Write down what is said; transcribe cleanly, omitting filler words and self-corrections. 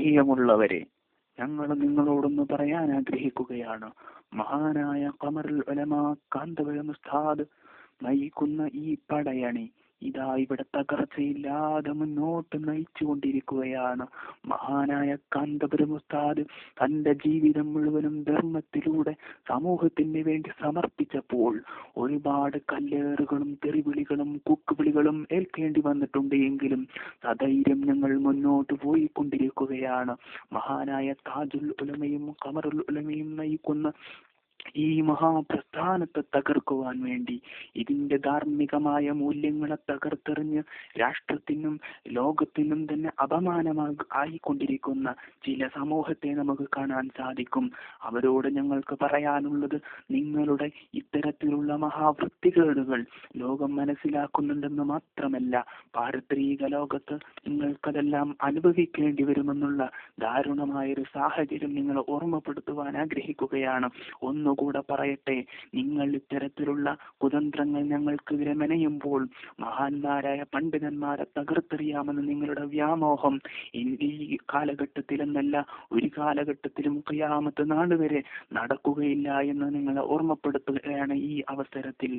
പ്രിയമുള്ളവരെ, ഞങ്ങൾ നിങ്ങളോടൊന്ന് പറയാൻ ആഗ്രഹിക്കുകയാണ്. മഹാനായ ഖമറുൽ ഉലമാ കാന്തപുരം ഉസ്താദ് നയിക്കുന്ന ഈ പടയണി ഇതാ ഇവിടെ തകർച്ചയില്ലാതെ മുന്നോട്ട് നയിച്ചു കൊണ്ടിരിക്കുകയാണ്. മഹാനായ കാന്തപുരം ഉസ്താദ് തന്റെ ജീവിതം മുഴുവനും ധർമ്മത്തിലൂടെ സമൂഹത്തിന് വേണ്ടി സമർപ്പിച്ചപ്പോൾ ഒരുപാട് കല്ലേറുകളും തെറിവിളികളും കുക്കുവിളികളും ഏൽക്കേണ്ടി വന്നിട്ടുണ്ട്. എങ്കിലും സധൈര്യം ഞങ്ങൾ മുന്നോട്ട് പോയിക്കൊണ്ടിരിക്കുകയാണ്. മഹാനായ താജുൽ ഉലമയും ഖമറുൽ ഉലമയും നയിക്കുന്ന ഈ മഹാപ്രസ്ഥാനത്തെ തകർക്കുവാൻ വേണ്ടി, ഇതിന്റെ ധാർമ്മികമായ മൂല്യങ്ങളെ തകർത്തെറിഞ്ഞ് രാഷ്ട്രത്തിനും ലോകത്തിനും തന്നെ ആയിക്കൊണ്ടിരിക്കുന്ന ചില സമൂഹത്തെ നമുക്ക് കാണാൻ സാധിക്കും. അവരോട് ഞങ്ങൾക്ക് പറയാനുള്ളത്, നിങ്ങളുടെ ഇത്തരത്തിലുള്ള മഹാവൃത്തികേടുകൾ ലോകം മനസ്സിലാക്കുന്നുണ്ടെന്ന് മാത്രമല്ല, പാരത്രിക ലോകത്ത് നിങ്ങൾക്കതെല്ലാം അനുഭവിക്കേണ്ടി വരുമെന്നുള്ള ദാരുണമായൊരു സാഹചര്യം നിങ്ങളെ ഓർമ്മപ്പെടുത്തുവാൻ ആഗ്രഹിക്കുകയാണ്. ഒന്നുകൂടെ പറയട്ടെ, നിങ്ങൾ ഇത്തരത്തിലുള്ള കുതന്ത്രങ്ങൾ ഞങ്ങൾക്കെതിരെ മെനയുമ്പോൾ മഹാന്മാരായ പണ്ഡിതന്മാരെ തകർത്തെറിയാമെന്ന് നിങ്ങളുടെ വ്യാമോഹം ഈ കാലഘട്ടത്തിലെന്നല്ല ഒരു കാലഘട്ടത്തിലും ഖിയാമത്ത് നാൾ വരെ നടക്കുകയില്ല എന്ന് നിങ്ങളെ ഓർമ്മപ്പെടുത്തുകയാണ് ഈ അവസരത്തിൽ.